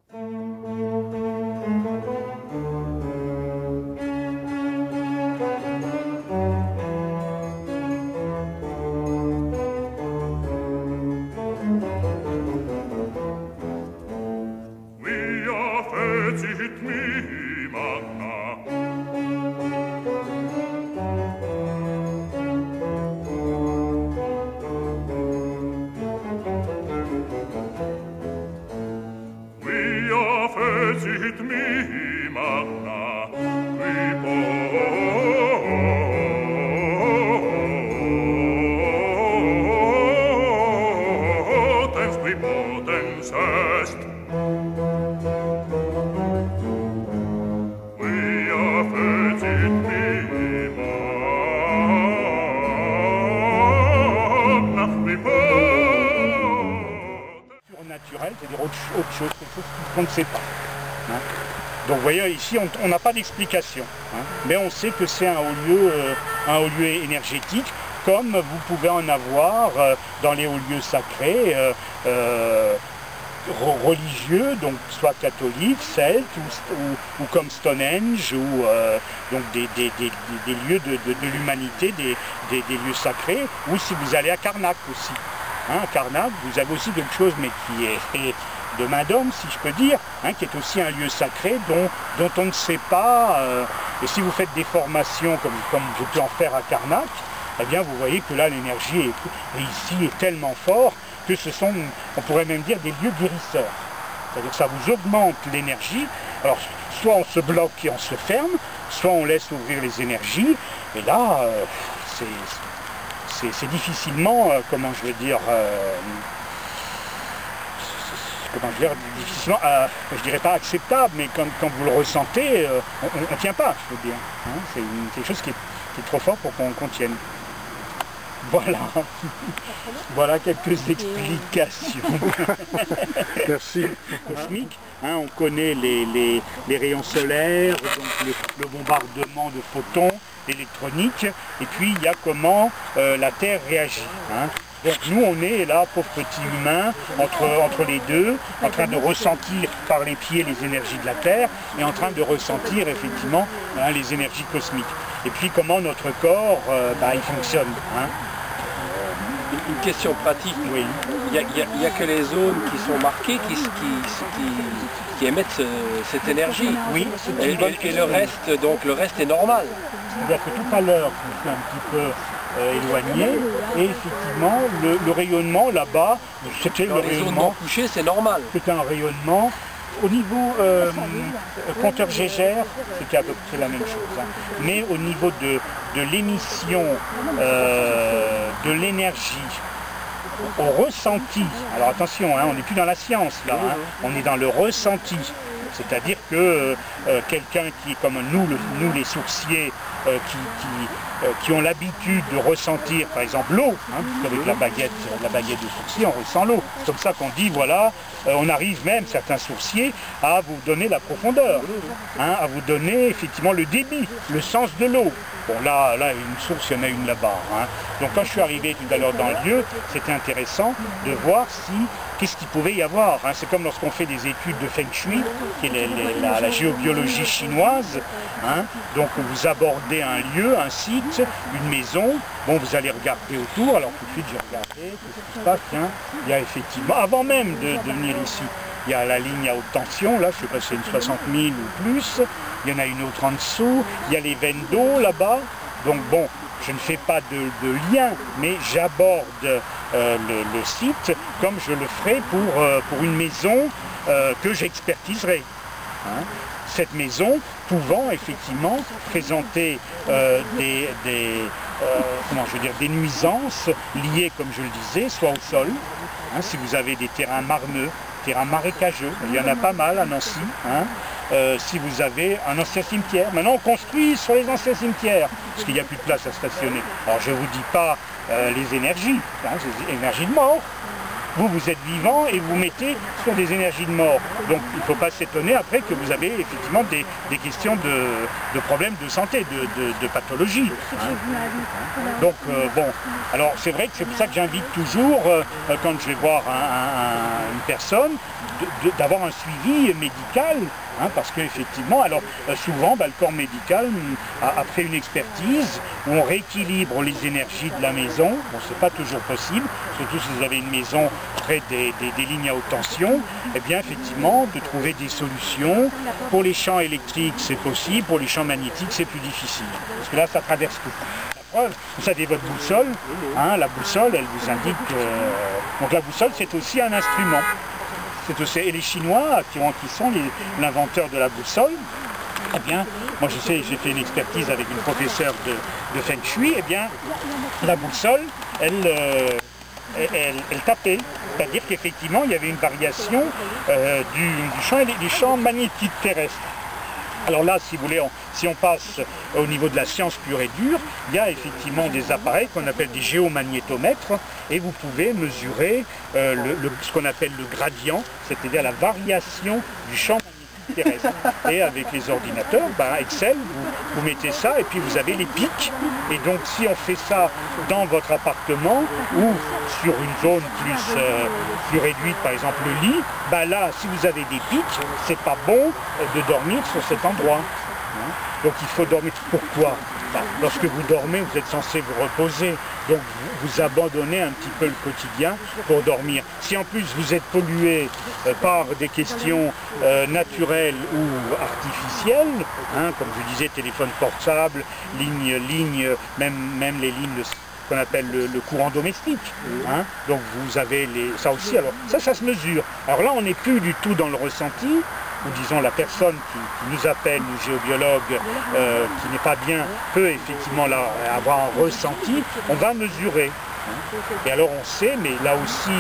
Fecit mihi magna, qui potens est. Quia fecit mihi magna, qui potens. Surnaturel, c'est-à-dire autre chose, quelque chose qu'on ne sait pas. Hein. Donc vous voyez, ici on n'a pas d'explication, hein, mais on sait que c'est un haut lieu énergétique, comme vous pouvez en avoir dans les hauts lieux sacrés religieux, donc soit catholiques, celtes, ou comme Stonehenge, ou donc des lieux de l'humanité, des lieux sacrés, ou si vous allez à Karnak aussi. Hein, à Karnak, vous avez aussi quelque chose, mais qui est fait de main d'homme, si je peux dire, hein, qui est aussi un lieu sacré dont on ne sait pas, et si vous faites des formations comme je peux en faire à Karnak, eh bien vous voyez que là l'énergie ici est tellement forte que ce sont, on pourrait même dire, des lieux guérisseurs. C'est-à-dire que ça vous augmente l'énergie. Alors soit on se bloque et on se ferme, soit on laisse ouvrir les énergies, et là c'est difficilement, comment je veux dire, difficilement, je dirais pas acceptable, mais quand vous le ressentez, on ne tient pas, je veux dire. Hein, c'est quelque chose qui est trop fort pour qu'on tienne. Voilà. Voilà quelques explications. Merci. Cosmique, hein, on connaît les rayons solaires, donc le bombardement de photons électroniques, et puis il y a comment la Terre réagit. Hein. Donc nous on est là, pauvres petits humains, entre les deux, en train de ressentir par les pieds les énergies de la Terre, et en train de ressentir effectivement hein, les énergies cosmiques. Et puis comment notre corps il fonctionne. Hein. Une question pratique. Oui. Il n'y a que les zones qui sont marquées qui émettent cette énergie. Oui, et le reste, donc le reste est normal. C'est-à-dire que tout à l'heure, je me suis un petit peu éloigné, et effectivement, le rayonnement là-bas, c'était le rayonnement. Les zones non couchées, c'est normal. C'était un rayonnement. Au niveau compteur Gégère, c'était à peu près la même chose. Hein. Mais au niveau de l'émission de l'énergie au ressenti, alors attention, hein, on n'est plus dans la science là, hein, on est dans le ressenti. C'est-à-dire que quelqu'un qui est comme nous les sourciers, qui ont l'habitude de ressentir par exemple l'eau, hein, avec la baguette de sourcier, on ressent l'eau. C'est comme ça qu'on dit, voilà, on arrive même, certains sourciers, à vous donner la profondeur, hein, à vous donner effectivement le débit, le sens de l'eau. Bon là, une source, il y en a une là-bas. Hein. Donc quand je suis arrivé tout à l'heure dans le lieu, c'était intéressant de voir qu'est-ce qu'il pouvait y avoir. Hein. C'est comme lorsqu'on fait des études de Feng Shui, qui est la géobiologie chinoise. Hein. Donc vous abordez un lieu, un site, une maison, bon vous allez regarder autour, alors tout de suite j'ai regardé, qu'est-ce qui se passe, tiens, il y a effectivement, avant même de venir ici, il y a la ligne à haute tension, là je sais pas si c'est une 60 000 ou plus, il y en a une autre en dessous, il y a les veines d'eau là-bas, donc bon, je ne fais pas de lien, mais j'aborde le site comme je le ferai pour une maison que j'expertiserai. Hein. Cette maison pouvant effectivement présenter des nuisances liées, comme je le disais, soit au sol, hein, si vous avez des terrains marneux, terrains marécageux, il y en a pas mal à Nancy, hein, si vous avez un ancien cimetière. Maintenant on construit sur les anciens cimetières, parce qu'il n'y a plus de place à stationner. Alors je ne vous dis pas les énergies, hein, les énergies de mort. vous êtes vivant et vous mettez sur des énergies de mort. Donc il ne faut pas s'étonner après que vous avez effectivement des questions de problèmes de santé, de pathologie. Hein. Donc bon, alors c'est vrai que c'est pour ça que j'invite toujours, quand je vais voir une personne, d'avoir un suivi médical, hein, parce qu'effectivement, alors souvent le corps médical a fait une expertise où on rééquilibre les énergies de la maison. Bon, c'est pas toujours possible, surtout si vous avez une maison près des lignes à haute tension. Eh bien, effectivement, de trouver des solutions. Pour les champs électriques, c'est possible, pour les champs magnétiques, c'est plus difficile, parce que là, ça traverse tout. Vous avez votre boussole, hein, la boussole, elle vous indique... donc la boussole, c'est aussi un instrument. Et les Chinois, qui sont l'inventeur de la boussole, eh bien, moi je sais, j'ai fait une expertise avec une professeure de Feng Shui, eh bien, la boussole, elle tapait. C'est-à-dire qu'effectivement, il y avait une variation du champ magnétique terrestre. Alors là, si vous voulez, si on passe au niveau de la science pure et dure, il y a effectivement des appareils qu'on appelle des géomagnétomètres et vous pouvez mesurer ce qu'on appelle le gradient, c'est-à-dire la variation du champ magnétique terrestre. Et avec les ordinateurs, Excel, vous mettez ça et puis vous avez les pics. Et donc si on fait ça dans votre appartement ou sur une zone plus réduite, par exemple le lit, là si vous avez des pics, c'est pas bon de dormir sur cet endroit. Donc il faut dormir. Pourquoi? Lorsque vous dormez, vous êtes censé vous reposer, donc vous abandonnez un petit peu le quotidien pour dormir. Si en plus vous êtes pollué par des questions naturelles ou artificielles, hein, comme je disais, téléphone portable, ligne, même les lignes qu'on appelle le courant domestique. Hein, donc vous avez ça aussi, alors ça se mesure. Alors là on n'est plus du tout dans le ressenti, ou disons la personne qui nous appelle, nous géobiologues, qui n'est pas bien, peut effectivement avoir un ressenti, on va mesurer. Et alors on sait, mais là aussi,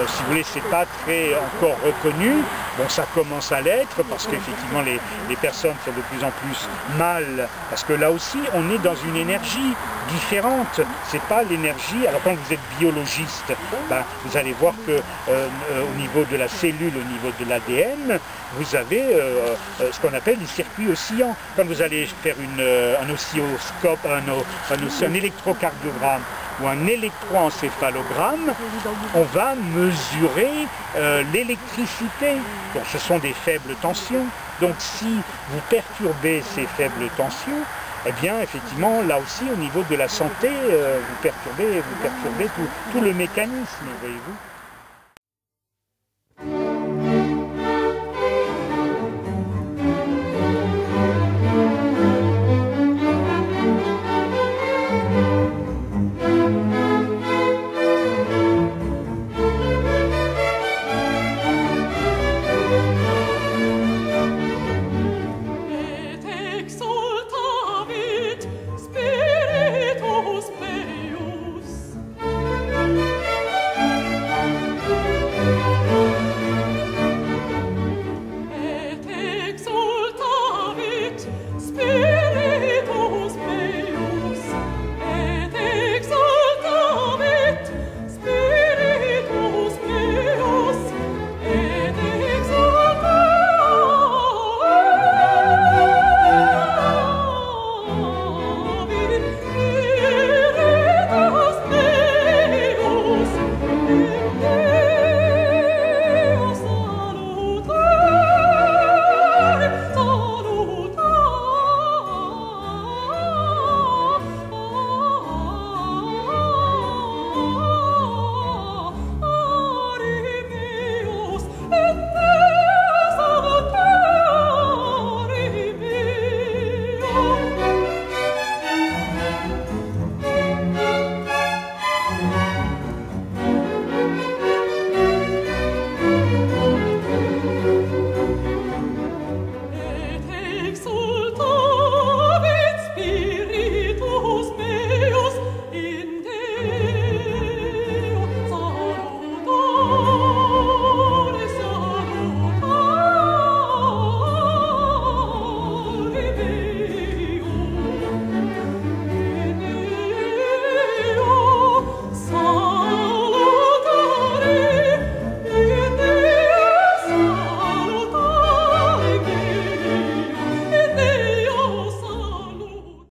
si vous voulez, c'est pas très encore reconnu. Bon, ça commence à l'être parce qu'effectivement les personnes sont de plus en plus mal, parce que là aussi on est dans une énergie différente. C'est pas l'énergie. Alors quand vous êtes biologiste, vous allez voir que au niveau de la cellule, au niveau de l'ADN, vous avez ce qu'on appelle des circuits oscillants. Quand vous allez faire un oscilloscope, un électrocardiogramme ou un électroencéphalogramme, on va mesurer l'électricité. Donc ce sont des faibles tensions. Donc si vous perturbez ces faibles tensions, eh bien effectivement là aussi au niveau de la santé, vous perturbez tout le mécanisme, voyez-vous.